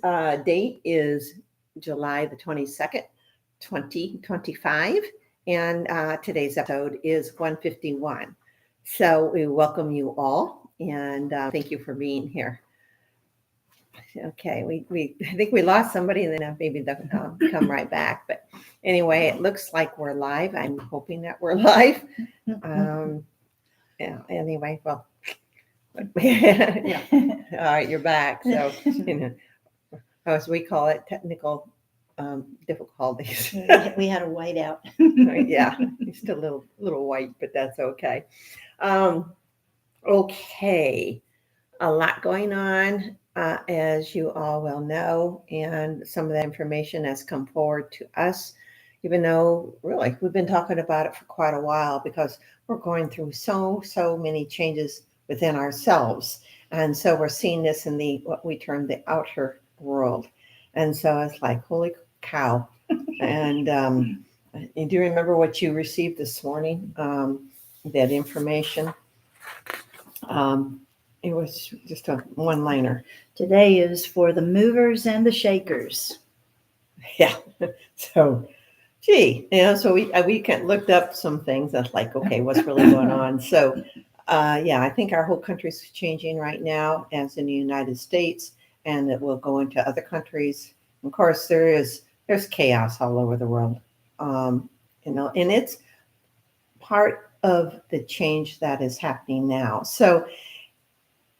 Date is July the 22nd, 2025. And today's episode is 151. So we welcome you all and thank you for being here. Okay, we I think we lost somebody and then maybe they'll come right back. But anyway, it looks like we're live. I'm hoping that we're live. Yeah, anyway, well, yeah. All right, you're back. So, as we call it, technical difficulties. We had a whiteout. Yeah, it's still a little white, but that's okay. Okay, a lot going on, as you all well know, and some of that information has come forward to us, even though really we've been talking about it for quite a while because we're going through so many changes within ourselves, and so we're seeing this in the what we term the outer world, and so it's like holy cow. And do you remember what you received this morning? That information. It was just a one-liner. Today is for the movers and the shakers. Yeah. So, gee, so we looked up some things. That's like, okay, what's really going on? So, yeah, I think our whole country's changing right now, as in the United States, and it will go into other countries. Of course, there's chaos all over the world, and it's part of the change that is happening now. So,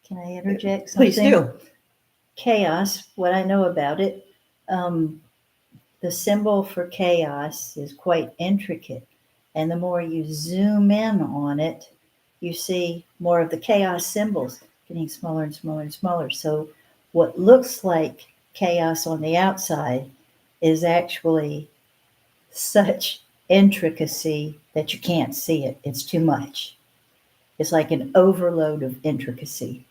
can I interject something? Please do. Chaos, what I know about it, the symbol for chaos is quite intricate. And the more you zoom in on it, you see more of the chaos symbols getting smaller and smaller and smaller. So what looks like chaos on the outside is actually such intricacy that you can't see it. It's too much. It's like an overload of intricacy.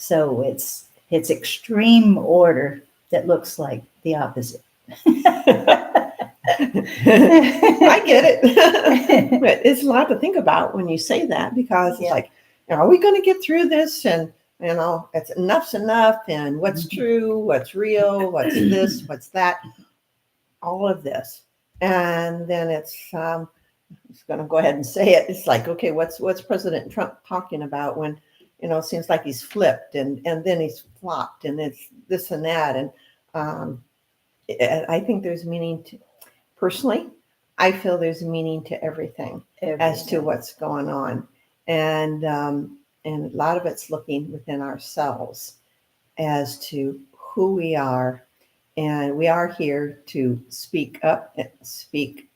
So it's extreme order that looks like the opposite. I get it. But it's a lot to think about when you say that, because it's like, are we going to get through this? And it's enough's enough. And what's true, what's real, what's this, what's that, all of this. And then it's going to go ahead and say it. It's like, okay, what's President Trump talking about when, it seems like he's flipped and then he's flopped and it's this and that. And I think there's meaning to, personally, I feel there's meaning to everything. As to what's going on. And a lot of it's looking within ourselves as to who we are. And we are here to speak up and speak,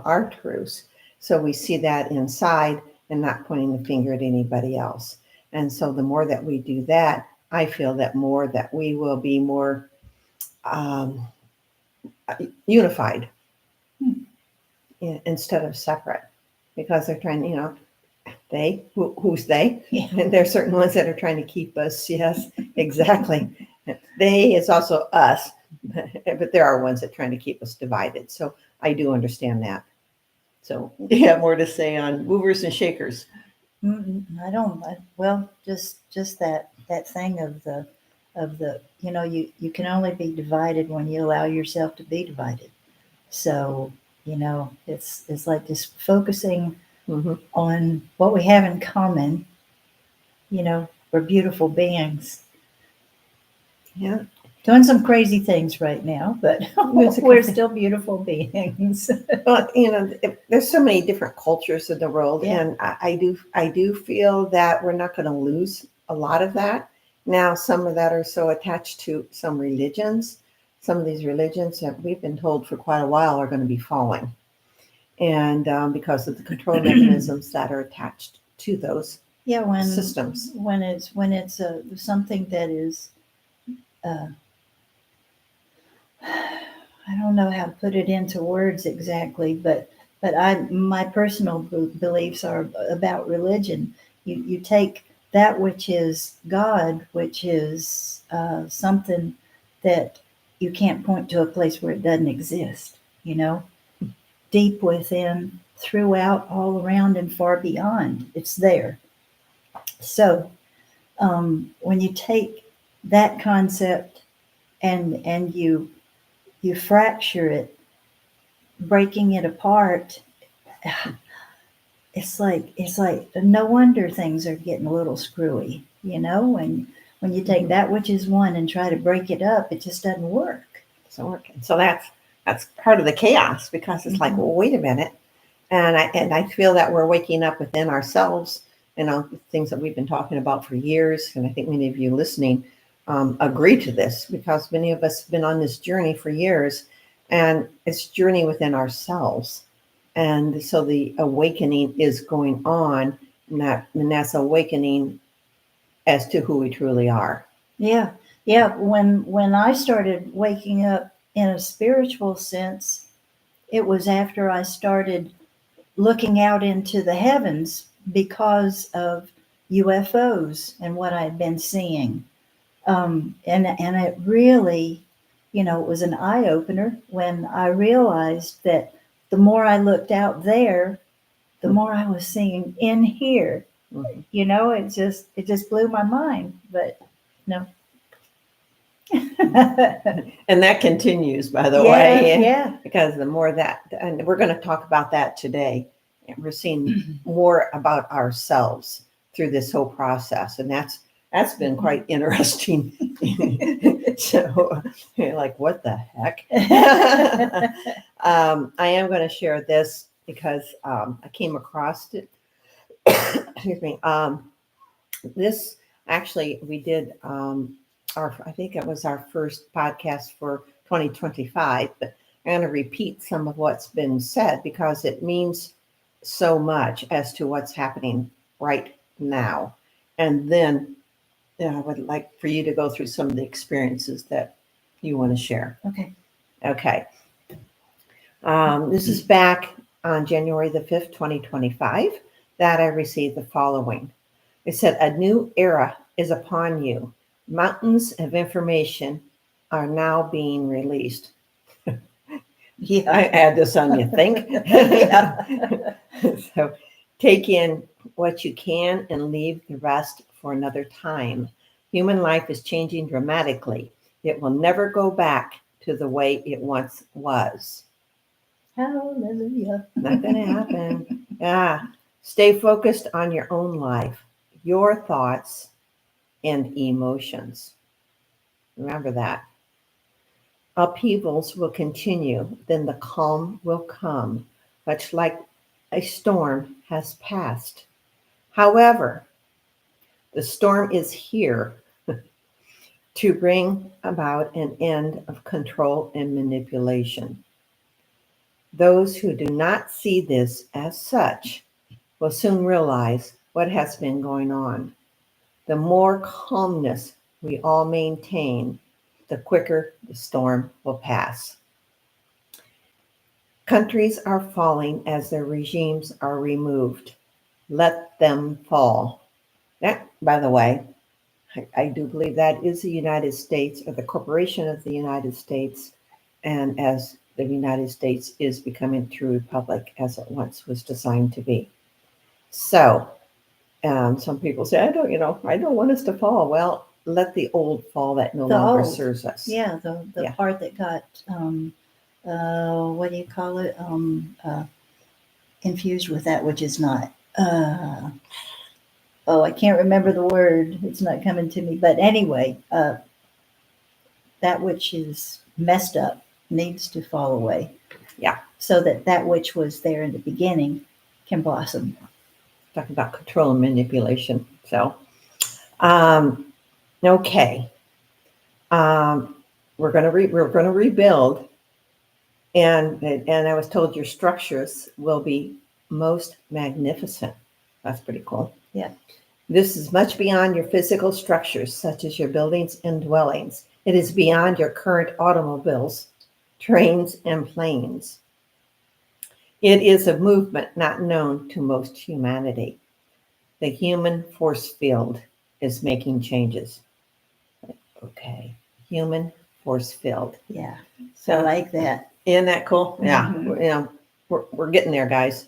our truths. So we see that inside and not pointing the finger at anybody else. And so the more that we do that, I feel that more that we will be more unified instead of separate, because they're trying, who's they? Yeah. And there are certain ones that are trying to keep us. Yes, exactly. They is also us, but there are ones that are trying to keep us divided. So I do understand that. So you have more to say on movers and shakers? I don't. Well, just that thing of the you can only be divided when you allow yourself to be divided. So it's like just focusing on what we have in common. We're beautiful beings. Yeah. Doing some crazy things right now, but we're still beautiful beings. Well, there's so many different cultures in the world, and I do feel that we're not going to lose a lot of that. Now, some of that are so attached to some religions. Some of these religions that we've been told for quite a while are going to be falling, and because of the control mechanisms that are attached to those systems. When it's something that is. I don't know how to put it into words exactly, but my personal beliefs are about religion. You take that which is God, which is something that you can't point to a place where it doesn't exist, deep within, throughout, all around, and far beyond. It's there. So when you take that concept and you fracture it, breaking it apart. It's like no wonder things are getting a little screwy, when you take that which is one and try to break it up, it just doesn't work. So that's part of the chaos, because it's like, well, wait a minute. And I feel that we're waking up within ourselves, things that we've been talking about for years. And I think many of you listening agree to this, because many of us have been on this journey for years, and it's journey within ourselves. And so the awakening is going on, and that's awakening as to who we truly are. Yeah, yeah. When I started waking up in a spiritual sense, it was after I started looking out into the heavens because of UFOs and what I'd been seeing. And it really, it was an eye opener when I realized that the more I looked out there, the more I was seeing in here. Mhm. It just blew my mind. But no. And that continues, by the Yeah, way, yeah. because the more that, and we're going to talk about that today, and we're seeing more about ourselves through this whole process, and that's been quite interesting. So you're like, what the heck? I am going to share this because I came across it. Excuse me. This actually, we did I think it was our first podcast for 2025, but I'm going to repeat some of what's been said because it means so much as to what's happening right now. And then I would like for you to go through some of the experiences that you want to share. Okay. Okay. This is back on January the 5th, 2025, that I received the following. It said, a new era is upon you. Mountains of information are now being released. Yeah. I add this on, you think? Yeah. So take in what you can and leave the rest for another time. Human life is changing dramatically. It will never go back to the way it once was. Hallelujah. Not going to happen. Yeah. Stay focused on your own life, your thoughts, and emotions. Remember that. Upheavals will continue, then the calm will come, much like a storm has passed. However, the storm is here to bring about an end of control and manipulation. Those who do not see this as such will soon realize what has been going on. The more calmness we all maintain, the quicker the storm will pass. Countries are falling as their regimes are removed. Let them fall. That, by the way, I do believe that is the United States, or the corporation of the United States, and as the United States is becoming a true republic as it once was designed to be. So, some people say, I don't want us to fall. Well, let the old fall that no The longer old. serves us. Yeah, the Yeah. part that got what do you call it? Infused with that which is not. I can't remember the word. It's not coming to me. But anyway, that which is messed up needs to fall away. Yeah. So that which was there in the beginning can blossom. Talking about control and manipulation. So, okay. We're gonna rebuild, and I was told your structures will be most magnificent. That's pretty cool. Yeah. This is much beyond your physical structures, such as your buildings and dwellings. It is beyond your current automobiles, trains, and planes. It is a movement not known to most humanity. The human force field is making changes. Okay, human force field. Yeah. So I like that. Isn't that cool? Yeah, Mhm. we're getting there, guys.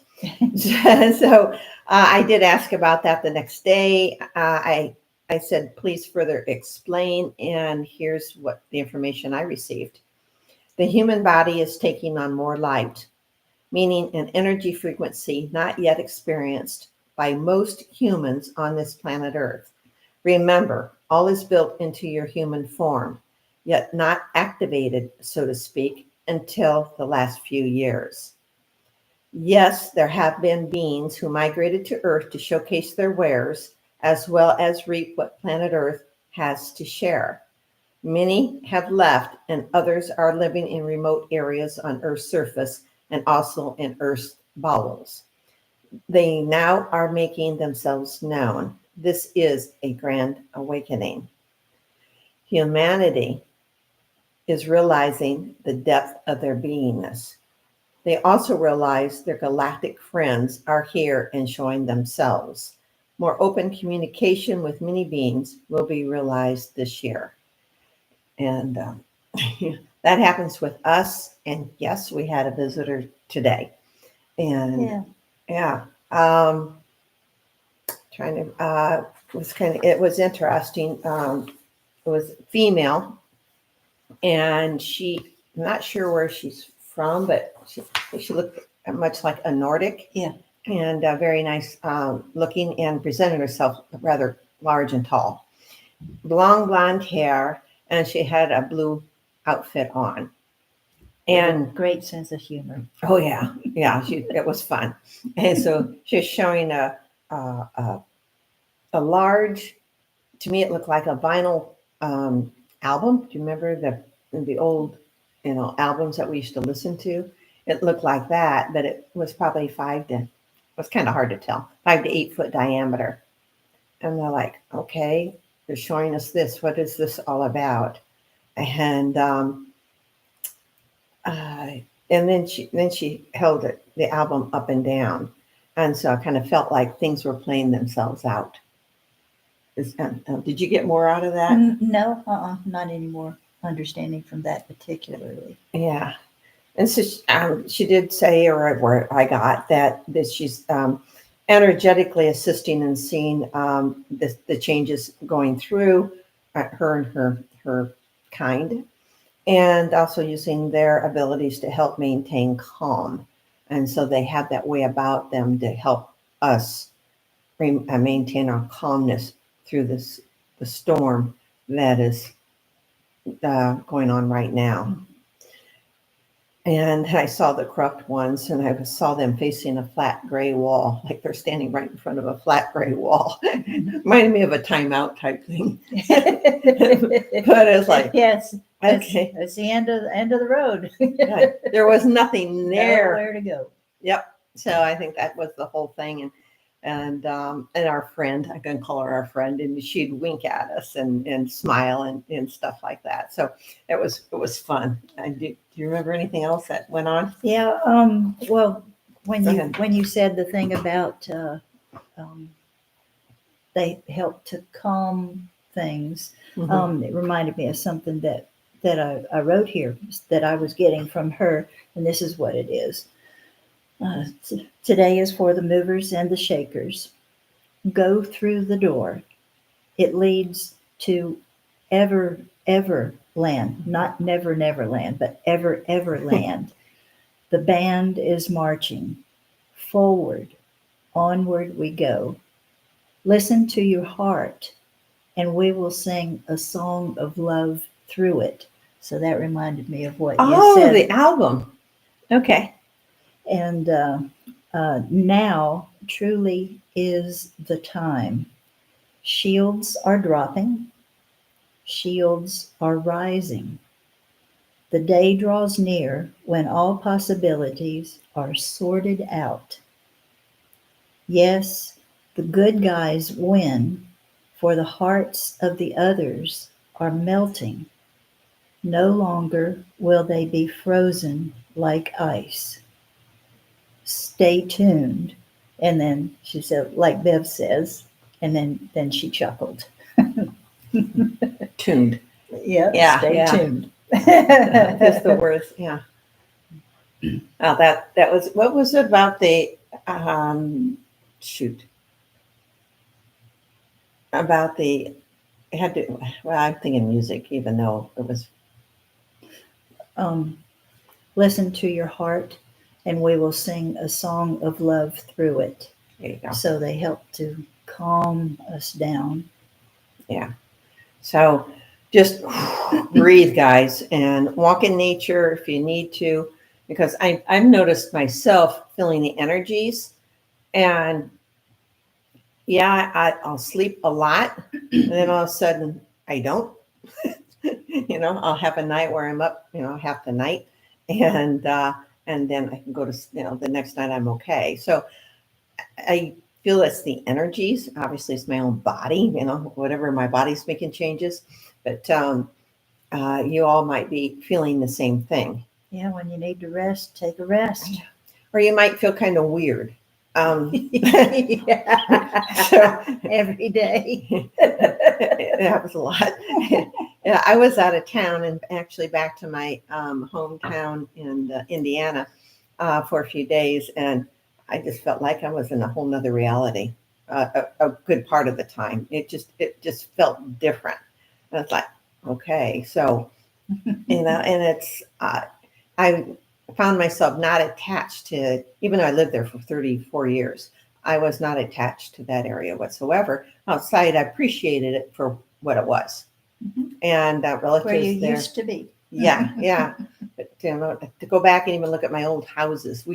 So I did ask about that the next day. I I said, please further explain. And here's what the information I received. The human body is taking on more light, meaning an energy frequency not yet experienced by most humans on this planet Earth. Remember, all is built into your human form, yet not activated, so to speak, until the last few years. Yes, there have been beings who migrated to Earth to showcase their wares, as well as reap what planet Earth has to share. Many have left, and others are living in remote areas on Earth's surface and also in Earth's bowels. They now are making themselves known. This is a grand awakening. Humanity is realizing the depth of their beingness. They also realize their galactic friends are here and showing themselves. More open communication with many beings will be realized this year. And that happens with us. And yes, we had a visitor today. And Yeah. trying to, it was interesting. It was female, and I'm not sure where she's from, but she looked much like a Nordic. Yeah. And very nice looking, and presented herself rather large and tall. Long blonde hair, and she had a blue outfit on. And great sense of humor. oh yeah, it was fun. And so she's showing a large. To me, it looked like a vinyl album. Do you remember the old albums that we used to listen to? It looked like that, but it was probably it was kind of hard to tell, 5 to 8 foot diameter. And they're like, okay, they're showing us this. What is this all about? And then she held the album up and down, and so I kind of felt like things were playing themselves out. Did you get more out of that? No, not any more understanding from that particularly. Yeah, and so she did say, or where I got that she's energetically assisting and seeing the changes going through her and her kind, and also using their abilities to help maintain calm. And so they have that way about them to help us maintain our calmness through the storm that is going on right now. And I saw the corrupt ones, and I saw them facing a flat gray wall, like they're standing right in front of a flat gray wall. Reminded me of a timeout type thing. But it's like, yes, okay, that's the end of the road. There was nothing there. Nowhere to go. Yep. So I think that was the whole thing, and our friend, I can call her our friend, and she'd wink at us and smile and stuff like that. So it was fun. Do you remember anything else that went on? Yeah. Well, when you said the thing about they help to calm things, Mm-hmm. it reminded me of something that I wrote here that I was getting from her, and this is what it is. Today is for the movers and the shakers. Go through the door. It leads to ever land, not never land, but ever land. The band is marching. Forward, onward we go. Listen to your heart, and we will sing a song of love through it. So that reminded me of what you said. Oh, the album. Okay. And now truly is the time. Shields are dropping. Shields are rising. The day draws near when all possibilities are sorted out. Yes, the good guys win, for the hearts of the others are melting. No longer will they be frozen like ice. Stay tuned. And then she said, like Bev says, and then she chuckled. Tuned. Yeah, stay tuned. Just the words. Yeah. Oh, that was, what was it about the about the it had to. Well, I'm thinking music, even though it was. Um, Listen to your heart, and we will sing a song of love through it. There you go. So they help to calm us down. Yeah. So just breathe, guys, and walk in nature if you need to, because I've noticed myself feeling the energies, and yeah, I'll sleep a lot, and then all of a sudden I don't. I'll have a night where I'm up, half the night, and then I can go to, the next night I'm okay. So I feel it's the energies. Obviously, it's my own body, whatever my body's making changes, but you all might be feeling the same thing. Yeah, when you need to rest, take a rest. Or you might feel kind of weird. Yeah. So Every day. it happens a lot. Yeah, I was out of town and actually back to my hometown in Indiana for a few days, and I just felt like I was in a whole nother reality. A good part of the time, it just felt different. And it's like, okay, so and it's I found myself not attached to, even though I lived there for 34 years, I was not attached to that area whatsoever. Outside, I appreciated it for what it was. Mhm. And relatives Where you there. used to be. Yeah, yeah. But, to go back and even look at my old houses,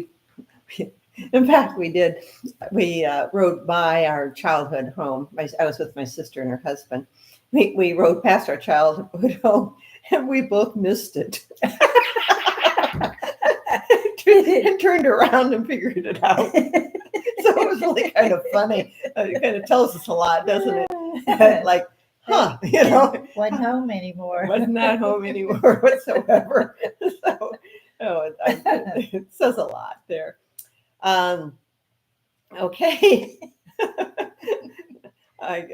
in fact, we did. We rode by our childhood home. I was with my sister and her husband. We rode past our childhood home, and we both missed it. And turned around and figured it out. So it was really kind of funny. It kind of tells us a lot, doesn't it? Like, huh, Wasn't home anymore. was not home anymore whatsoever. So, it says a lot there. Okay. I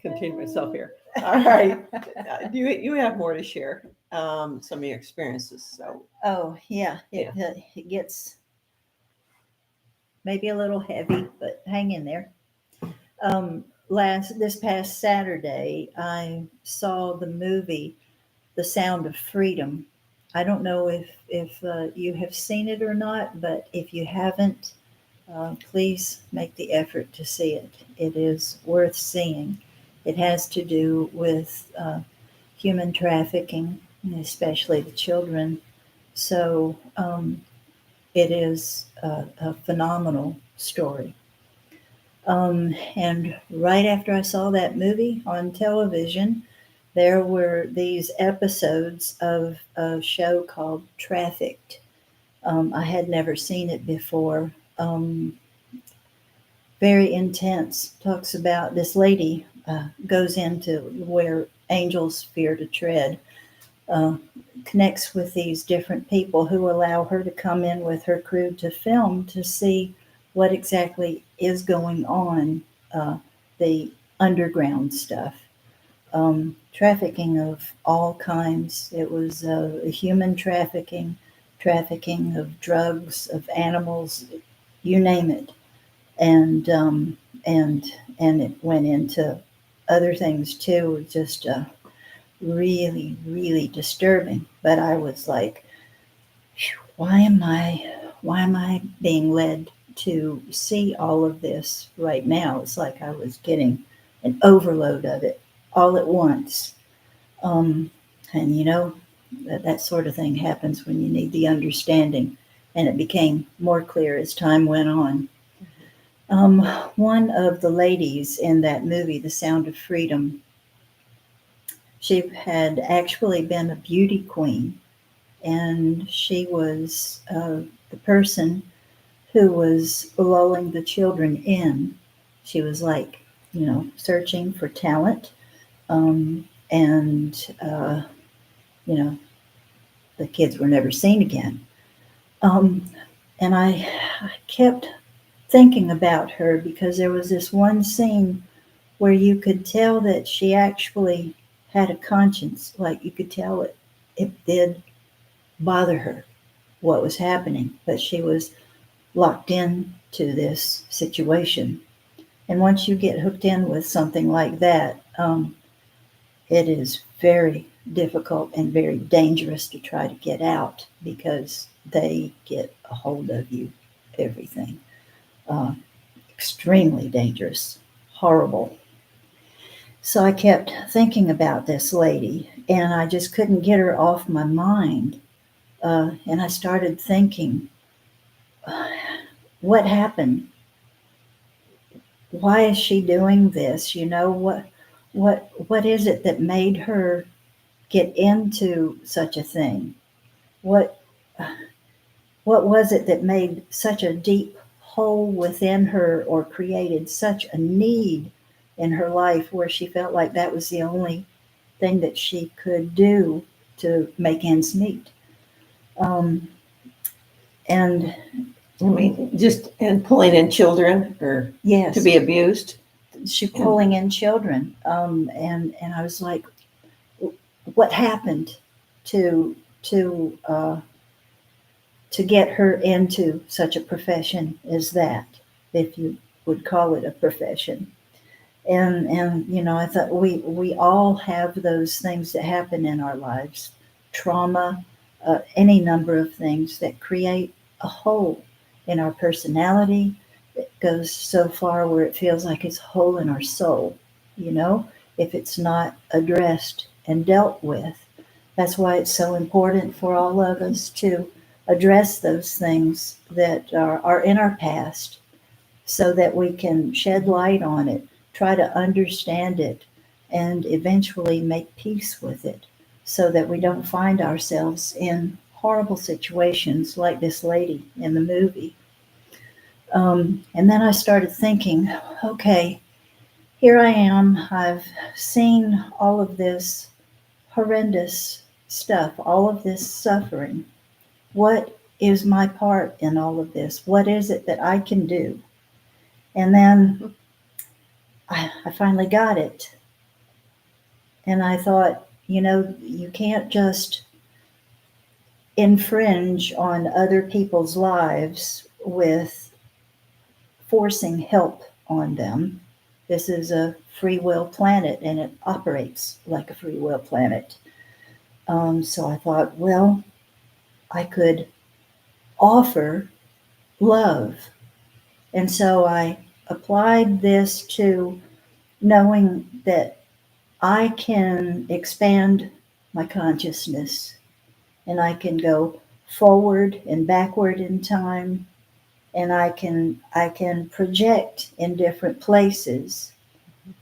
contain myself here. All right. You have more to share, some of your experiences. So, Oh, yeah. It gets maybe a little heavy, but hang in there. This past Saturday, I saw the movie The Sound of Freedom. I don't know if you have seen it or not, but if you haven't, please make the effort to see it. It is worth seeing. It has to do with human trafficking, especially the children. So it is a phenomenal story. And right after I saw that movie on television, there were these episodes of a show called Trafficked. I had never seen it before. Very intense. Talks about this lady goes into where angels fear to tread, uh, connects with these different people who allow her to come in with her crew to film to see what exactly is going on, the underground stuff. Trafficking of all kinds. It was human trafficking, trafficking of drugs, of animals, you name it, and and and it went into other things too. Just really, really disturbing. But I was like, why am I being led to see all of this right now? It's like I was getting an overload of it all at once. Um, and that sort of thing happens when you need the understanding. And it became more clear as time went on. One of the ladies in that movie, The Sound of Freedom, she had actually been a beauty queen, and she was the person who was lulling the children in. She was like, searching for talent, and the kids were never seen again. Um, and I kept thinking about her because there was this one scene where you could tell that she actually had a conscience. Like you could tell it did bother her what was happening, but she was locked in to this situation. And once you get hooked in with something like that, it is very difficult and very dangerous to try to get out because they get a hold of you, everything. Uh, Extremely dangerous, horrible. So I kept thinking about this lady, and I just couldn't get her off my mind. And I started thinking, what happened? Why is she doing this? You know, what is it that made her get into such a thing? What what was it that made such a deep hole within her or created such a need in her life where she felt like that was the only thing that she could do to make ends meet? Um, and I mean, just and pulling in children or yes, to be abused. she pulling in children. And I was like, what happened to to uh, to get her into such a profession as that, if you would call it a profession? And you know, I thought we all have those things that happen in our lives, trauma, any number of things that create a hole in our personality. It goes so far where it feels like it's a hole in our soul, you know, if it's not addressed and dealt with. That's why it's so important for all of us to address those things that are in our past so that we can shed light on it, try to understand it, and eventually make peace with it so that we don't find ourselves in horrible situations like this lady in the movie. And then I started thinking, okay, here I am. I've seen all of this horrendous stuff, all of this suffering. What is my part in all of this? What is it that I can do? And then I finally got it. And I thought, you know, you can't just infringe on other people's lives with forcing help on them. This is a free will planet and it operates like a free will planet. So I thought, well, I could offer love. And so I applied this to knowing that I can expand my consciousness and I can go forward and backward in time, and I can project in different places.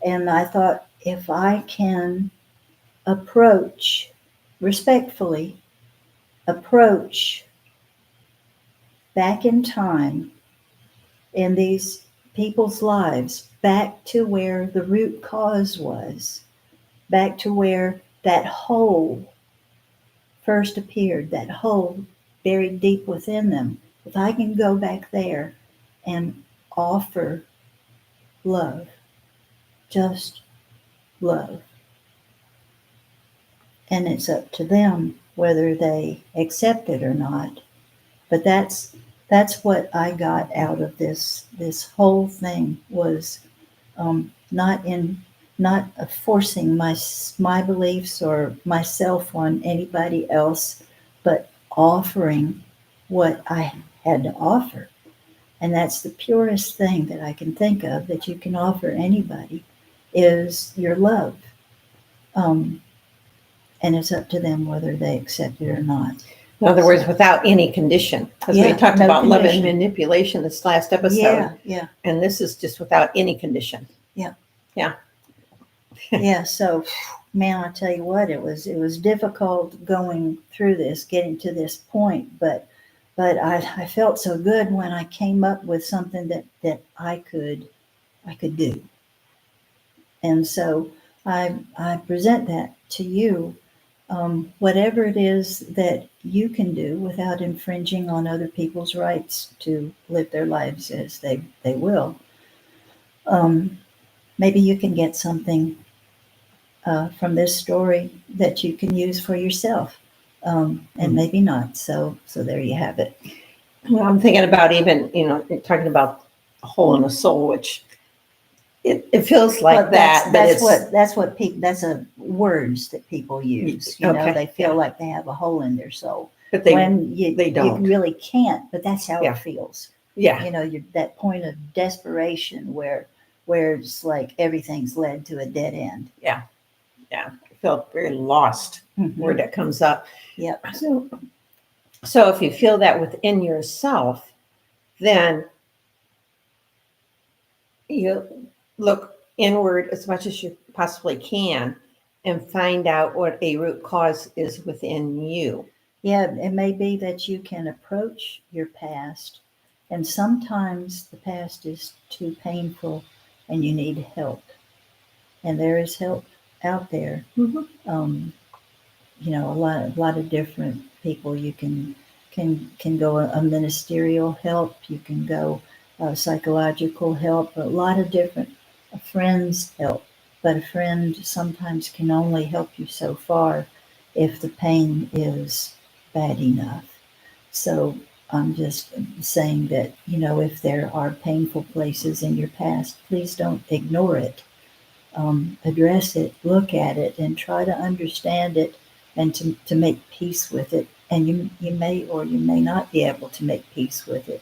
And I thought, if I can approach respectfully, approach back in time in these people's lives, back to where the root cause was, back to where that hole first appeared, that hole buried deep within them. If I can go back there and offer love, just love, and it's up to them whether they accept it or not. But that's what I got out of this whole thing was not forcing my beliefs or myself on anybody else, but offering what I had to offer. And that's the purest thing that I can think of that you can offer anybody is your love. Um, and it's up to them whether they accept it or not. In other words, without any condition, because we talked about love and manipulation this last episode. Yeah. And this is just without any condition. Yeah. So, man, I tell you what, it was difficult going through this, getting to this point, but I felt so good when I came up with something that I could do. And so I present that to you. Whatever it is that you can do without infringing on other people's rights to live their lives as they will. Maybe you can get something from this story that you can use for yourself, and maybe not. So there you have it. Well, I'm thinking about even, talking about a hole in the soul, which It feels like But that, but it's that's a words that people use. okay. They feel Yeah, like they have a hole in their soul but when they you don't. really can't. But that's how Yeah, it feels. yeah, You're that point of desperation where it's like everything's led to a dead end. yeah, yeah. I felt very lost. Hmm. Word that comes up. Yep. So if you feel that within yourself, then you look inward as much as you possibly can and find out what a root cause is within you. Yeah, it may be that you can approach your past, and sometimes the past is too painful and you need help. And there is help out there. Mm-hmm. A lot of different people. You can go a ministerial help. You can go psychological help. A lot of different friends help, but a friend sometimes can only help you so far if the pain is bad enough. So I'm just saying that if there are painful places in your past, please don't ignore it, address it, look at it, and try to understand it and to make peace with it. And you may or you may not be able to make peace with it,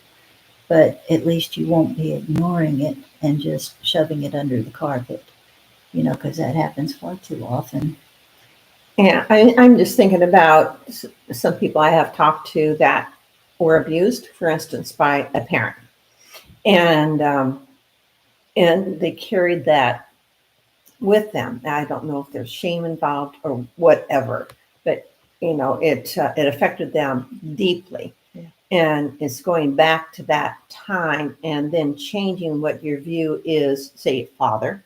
but at least you won't be ignoring it and just shoving it under the carpet, because that happens far too often. Yeah, I'm just thinking about some people I have talked to that were abused, for instance, by a parent, and and they carried that with them. Now, I don't know if there's shame involved or whatever, but it affected them deeply, Yeah. and it's going back to that time and then changing what your view is, say, father,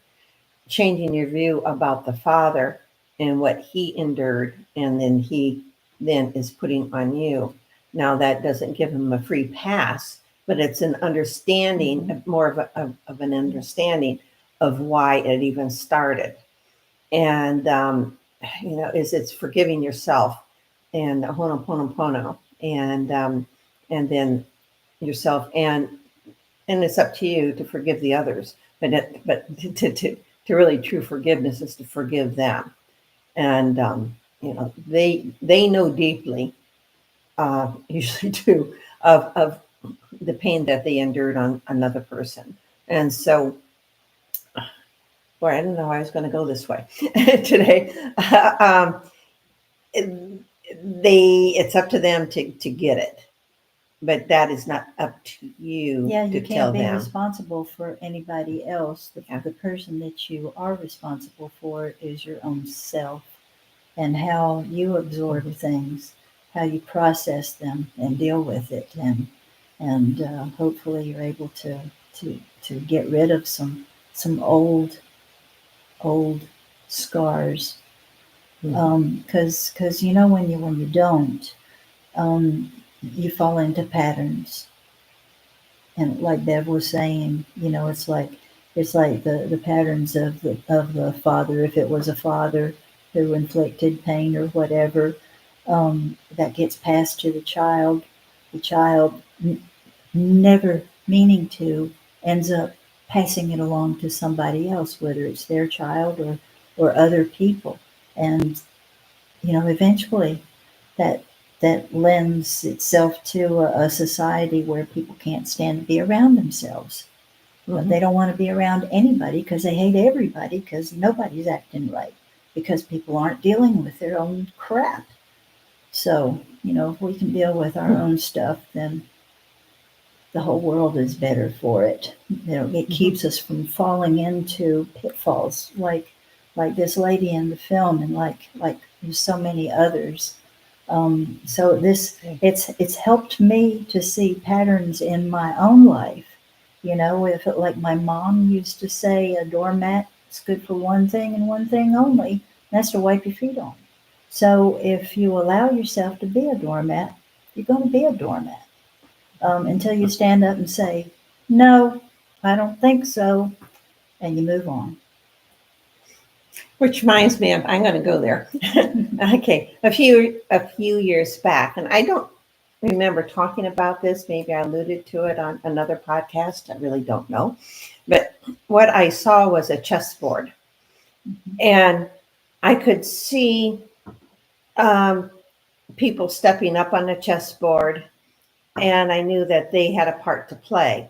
changing your view about the father and what he endured, and then he then is putting on you. Now that doesn't give him a free pass, but it's an understanding, more of an understanding of why it even started. And is it's forgiving yourself and honoponopono, and then yourself, and it's up to you to forgive the others. But to really true forgiveness is to forgive them, and they know deeply, usually too, of the pain that they endured on another person. And so, boy, I didn't know I was going to go this way today. It's up to them to get it, but that is not up to you Yeah, to you tell can't be them. responsible for anybody else. Yeah. The person that you are responsible for is your own self, and how you absorb things, how you process them and deal with it, and hopefully you're able to get rid of some old scars. Because when you don't, um, you fall into patterns. And like Bev was saying, it's like the patterns of the father. If it was a father who inflicted pain or whatever, that gets passed to the child never meaning to ends up passing it along to somebody else, whether it's their child or other people. And eventually that that lends itself to a society where people can't stand to be around themselves. Mm-hmm. They don't want to be around anybody because they hate everybody because nobody's acting right, because people aren't dealing with their own crap. So, if we can deal with our own stuff, then the whole world is better for it. It keeps us from falling into pitfalls like this lady in the film, and like there's so many others. So it's helped me to see patterns in my own life. If like my mom used to say, a doormat is good for one thing and one thing only, and that's to wipe your feet on. So if you allow yourself to be a doormat, you're going to be a doormat, until you stand up and say, "No, I don't think so," and you move on. Which reminds me of, I'm going to go there. Okay, a few years back, and I don't remember talking about this. Maybe I alluded to it on another podcast. I really don't know. But what I saw was a chessboard, and I could see um, people stepping up on the chessboard, and I knew that they had a part to play,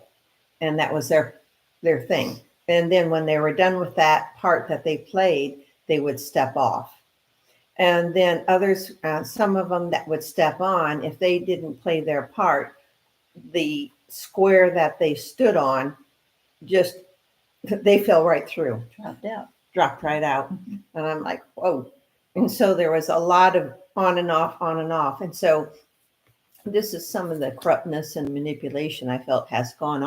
and that was their thing. And then when they were done with that part that they played, they would step off. And then others, some of them that would step on, if they didn't play their part, the square that they stood on just they fell right through, Dropped out. dropped right out. And I'm like, whoa. And so there was a lot of on and off, on and off. And so this is some of the corruptness and manipulation I felt has gone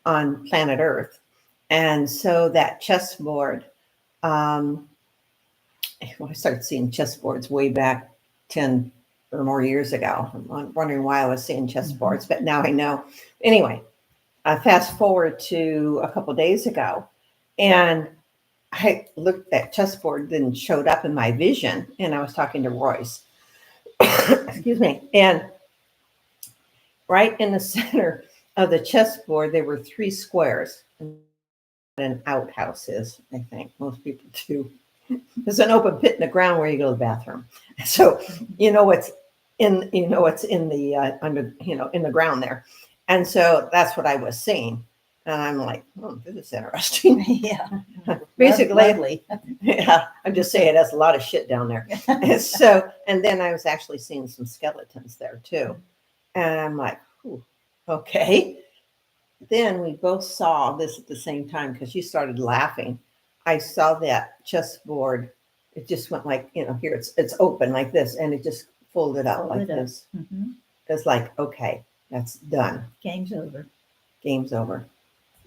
on planet Earth. And so that chessboard, um, I started seeing chessboards way back 10 or more years ago. I'm wondering why I was seeing chessboards, but now I know. Anyway, I fast forward to a couple days ago, and I looked at chessboard, then showed up in my vision, and I was talking to Royce. Excuse me. And right in the center of the chessboard, there were three squares. An outhouse is, I think most people do. There's an open pit in the ground where you go to the bathroom. So you know what's in the under in the ground there. And so that's what I was seeing. And I'm like, oh, this is interesting. Yeah. Basically, Lovely. yeah, I'm just saying that's a lot of shit down there. And so, and then I was actually seeing some skeletons there too. And I'm like, ooh, okay. Then we both saw this at the same time because you started laughing. I saw that chessboard. It just went like, here it's open like this, and it just folded up like this. Mm-hmm. It's like, okay, that's done. Game's over. Game's over.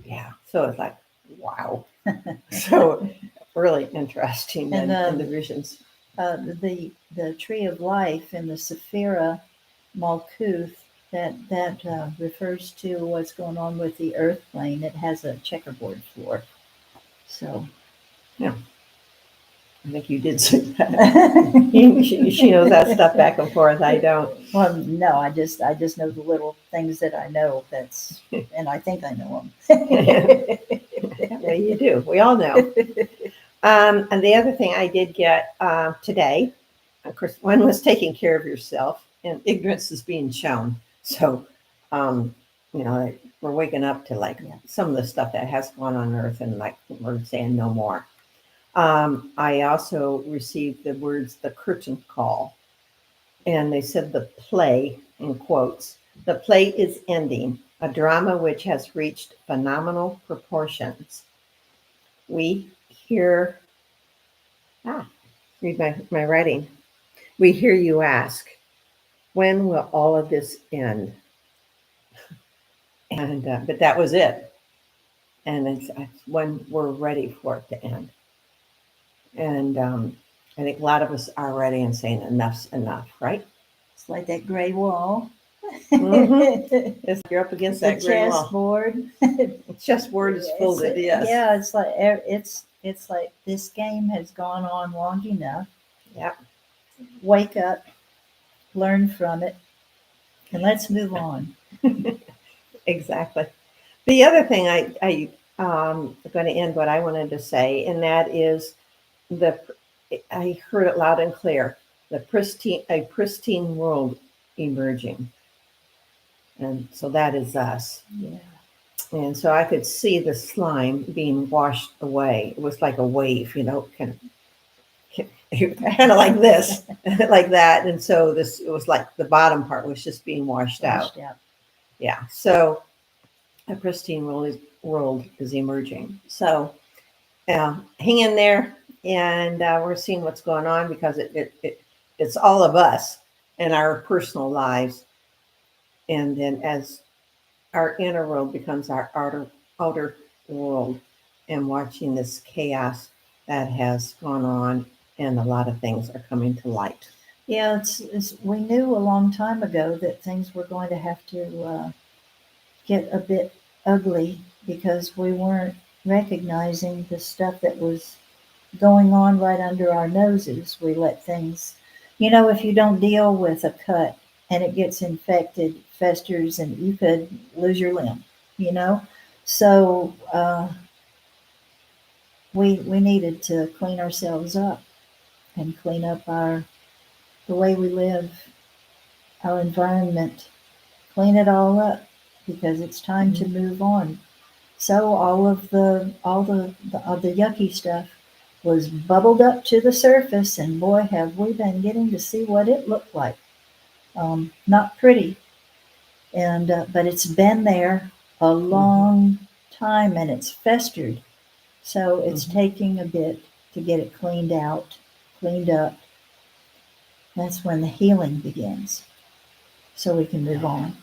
Yeah. So it's like, wow. So really interesting And, in the visions. The tree of life in the Sephira Malkuth that refers to what's going on with the earth plane. It has a checkerboard floor. So Yeah. I think you did say that. she knows that stuff back and forth. I don't. Well, no, I just know the little things that I know. And I think I know them. Well, you do. We all know. And the other thing I did get today, of course, one was taking care of yourself, and ignorance is being shown. So, we're waking up to some of the stuff that has gone on Earth, and we're saying no more. I also received the words "the curtain call," and they said the play, in quotes, the play is ending, a drama which has reached phenomenal proportions. We hear, read my writing. We hear you ask, when will all of this end? And but that was it. And it's when we're ready for it to end. And I think a lot of us are ready and saying enough's enough, right? It's like that gray wall. Mm-hmm. It's like you're up against that gray wall. Chessboard. The chessboard is folded, yes. Yeah, it's like this game has gone on long enough. Yep. Wake up, learn from it, and let's move on. Exactly. The other thing I going to end what I wanted to say, and that is I heard it loud and clear. A pristine world emerging, and so that is us. Yeah. And so I could see the slime being washed away. It was like a wave, kind of like this, like that. And so it was like the bottom part was just being washed out. Yeah. So a pristine world is emerging. So hang in there, and we're seeing what's going on because it's all of us in our personal lives. And then as our inner world becomes our outer world, and watching this chaos that has gone on, and a lot of things are coming to light. Yeah, we knew a long time ago that things were going to have to get a bit ugly because we weren't recognizing the stuff that was going on right under our noses. We let things, if you don't deal with a cut and it gets infected, festers, and you could lose your limb, So we needed to clean ourselves up and clean up the way we live, our environment, clean it all up because it's time to move on. So all the yucky stuff was bubbled up to the surface, and boy, have we been getting to see what it looked like. Not pretty, and but it's been there a long time, and it's festered. So it's taking a bit to get it cleaned out, cleaned up. That's when the healing begins, so we can move on.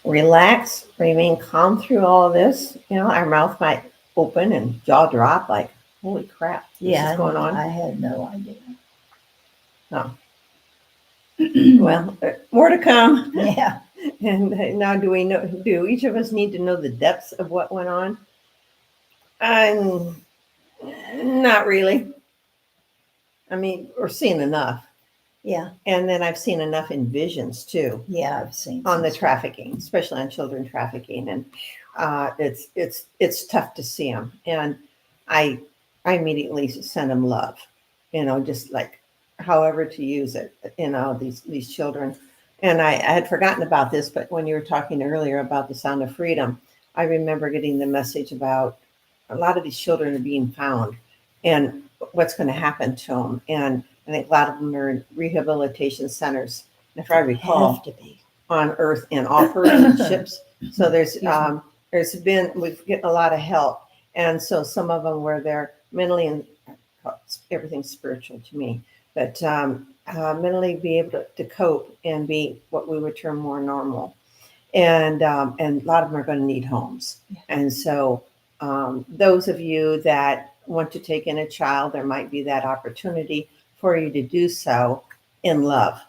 Relax, remain calm through all of this. Our mouth might open and jaw drop like, holy crap, this is going on. I had no idea. Oh. Well, more to come. Yeah. And now do each of us need to know the depths of what went on? Not really. I mean, we're seeing enough. Yeah. And then I've seen enough in visions too. Yeah, I've seen on the trafficking, especially on children trafficking, and it's tough to see them. And I immediately send them love, just like however to use it. These children, and I had forgotten about this, but when you were talking earlier about the Sound of Freedom, I remember getting the message about a lot of these children are being found, and what's going to happen to them. And I think a lot of them are in rehabilitation centers, if I recall, have to be on Earth in all Persian ships. So there's been we've getting a lot of help, and so some of them were there mentally, and everything's spiritual to me, but mentally be able to cope and be what we would term more normal, and a lot of them are going to need homes, and so those of you that want to take in a child, there might be that opportunity for you to do so in love,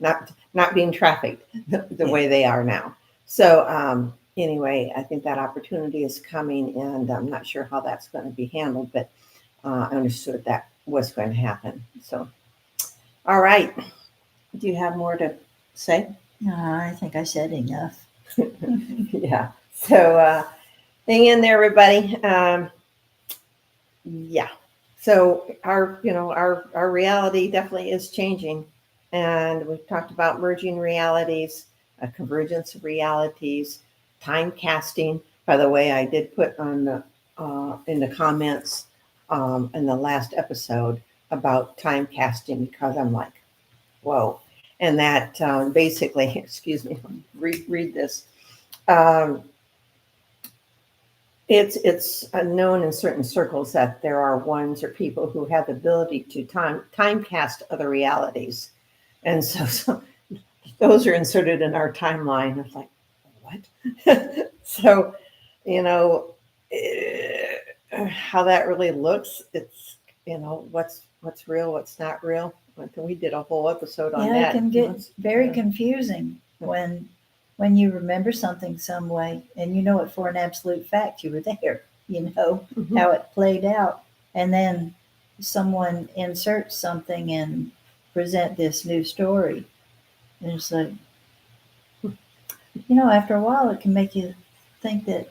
not being trafficked the way they are now. So anyway, I think that opportunity is coming, and I'm not sure how that's going to be handled, but I understood that was going to happen. So, all right. Do you have more to say? I think I said enough. Yeah. So hang in there, everybody. Yeah. So our reality definitely is changing, and we've talked about merging realities, a convergence of realities, time casting. By the way, I did put on the in the comments in the last episode about time casting, because I'm like, whoa, and that basically, excuse me, read this. It's known in certain circles that there are ones or people who have the ability to time cast other realities, and so those are inserted in our timeline. It's like, what? So, how that really looks. It's what's real, what's not real. We did a whole episode on that. Yeah, it can get very confusing when you remember something some way and you know it for an absolute fact. You were there, how it played out. And then someone inserts something and present this new story. And it's like, after a while, it can make you think that,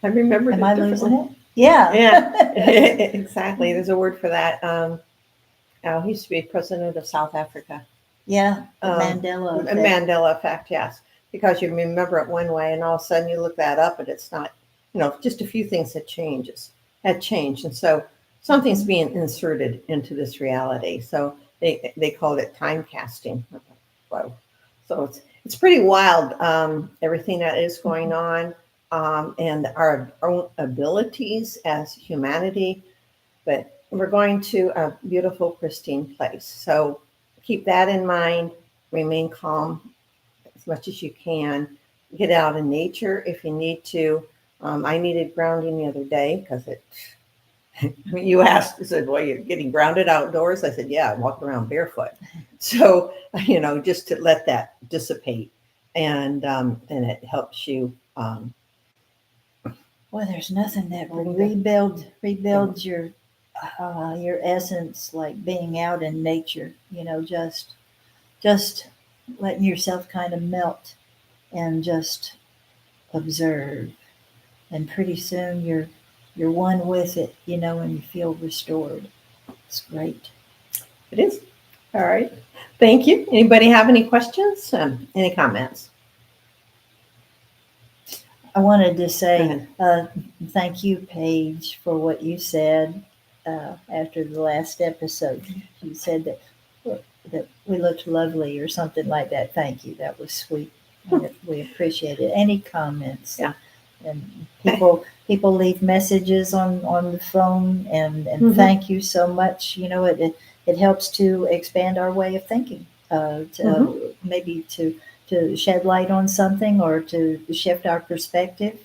I remember. Am I losing it? Yeah. Yeah, exactly. There's a word for that. He used to be president of South Africa. Yeah, the Mandela effect. Mandela effect, yes. Because you remember it one way, and all of a sudden you look that up, and it's not, just a few things had changed. And so something's being inserted into this reality. So they called it time casting. Whoa. So it's pretty wild, everything that is going on, and our own abilities as humanity. But we're going to a beautiful, pristine place. So keep that in mind. Remain calm as much as you can. Get out in nature if you need to. I needed grounding the other day because you asked, you said, well, you're getting grounded outdoors. I said, yeah, I walk around barefoot. So, just to let that dissipate, and it helps you. Well, there's nothing that rebuilds your essence like being out in nature. Just letting yourself kind of melt and just observe, and pretty soon you're one with it, and you feel restored. It's great. It is. All right. Thank you. Anybody have any questions? Any comments? I wanted to Go say ahead. thank you, Paige, for what you said after the last episode. You said that we looked lovely or something like that. Thank you. That was sweet. We appreciate it. Any comments? Yeah. And people leave messages on the phone, and thank you so much. It helps to expand our way of thinking. Maybe to shed light on something or to shift our perspective.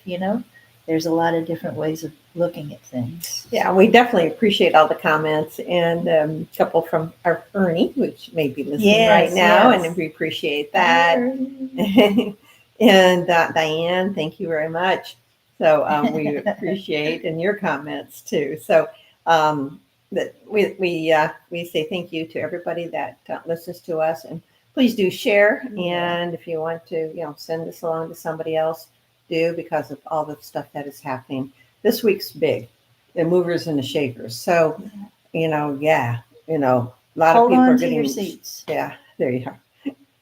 There's a lot of different ways of looking at things. Yeah, we definitely appreciate all the comments, and a couple from our Ernie, which may be listening right now, Yes. and we appreciate that. And Diane, thank you very much. So we appreciate and your comments too. So that we say thank you to everybody that listens to us, and please do share. Yeah. And if you want to, send this along to somebody else, do, because of all the stuff that is happening. This week's big, the movers and the shakers. So, a lot of Hold people on are to getting your seats. Yeah, there you are.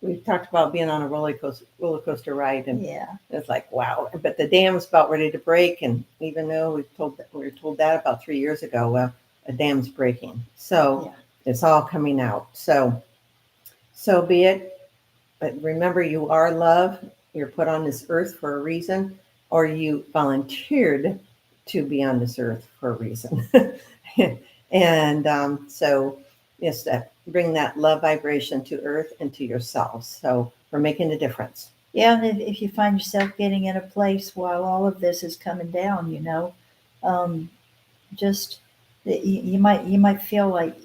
We talked about being on a roller coaster ride, and Yeah. it's like, wow. But the dam's about ready to break, and even though we were told that about 3 years ago, well, a dam's breaking. So it's all coming out. So be it. But remember, you are love. You're put on this earth for a reason, or you volunteered to be on this earth for a reason. And so, yes, bring that love vibration to earth and to yourselves. So we're making a difference. Yeah, and if you find yourself getting in a place while all of this is coming down, just you might feel like,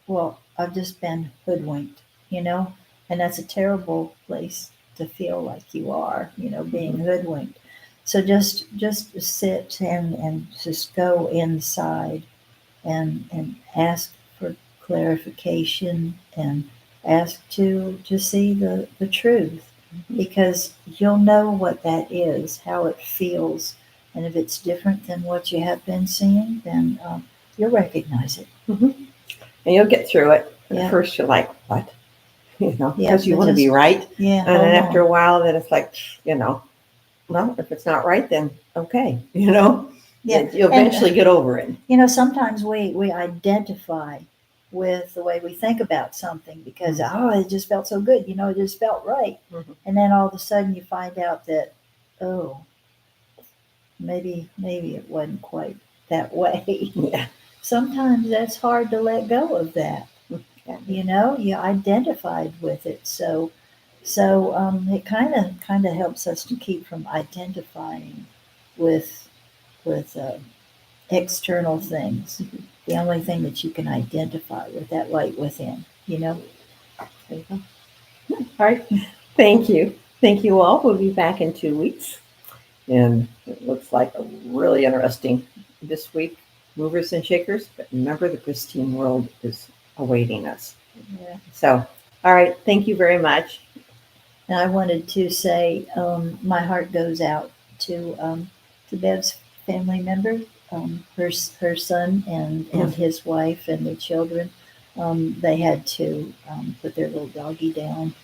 well, I've just been hoodwinked, and that's a terrible place to feel like you are, being hoodwinked. So just sit and just go inside and ask for clarification and ask to see the truth, because you'll know what that is, how it feels, and if it's different than what you have been seeing, then you'll recognize it. And you'll get through it. At first you're like, what? Because you want to be right. Yeah. And then after a while, then it's like, well, if it's not right, then okay, you'll eventually get over it. Sometimes we identify with the way we think about something because, it just felt so good, it just felt right. And then all of a sudden you find out that, maybe it wasn't quite that way. Yeah. Sometimes that's hard to let go of that. You identified with it. So it kind of helps us to keep from identifying with external things. The only thing that you can identify with, that light within. There you go. All right. Thank you. Thank you all. We'll be back in 2 weeks. And it looks like a really interesting this week, movers and shakers. But remember, the pristine world is awaiting us. Yeah. So, all right. Thank you very much. And I wanted to say my heart goes out to Bev's family member, her son and his wife and the children. They had to put their little doggy down.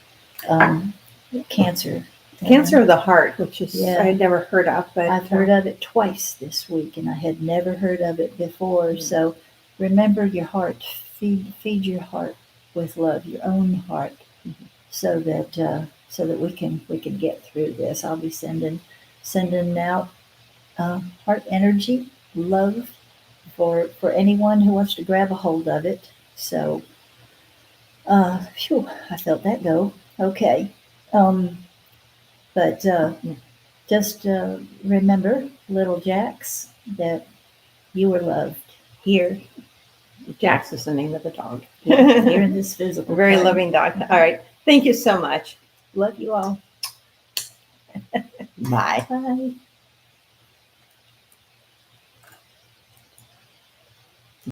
Cancer. Cancer of the heart, which is I had never heard of. But I've heard of it twice this week, and I had never heard of it before. So remember your heart. Feed your heart with love, your own heart, so that we can get through this. I'll be sending out heart energy, love for anyone who wants to grab a hold of it. So, I felt that go. Okay. But just remember, little Jax, that you were loved here. Jax is the name of the dog. Here in this physical. Very loving dog. All right. Thank you so much. Love you all. Bye. Bye.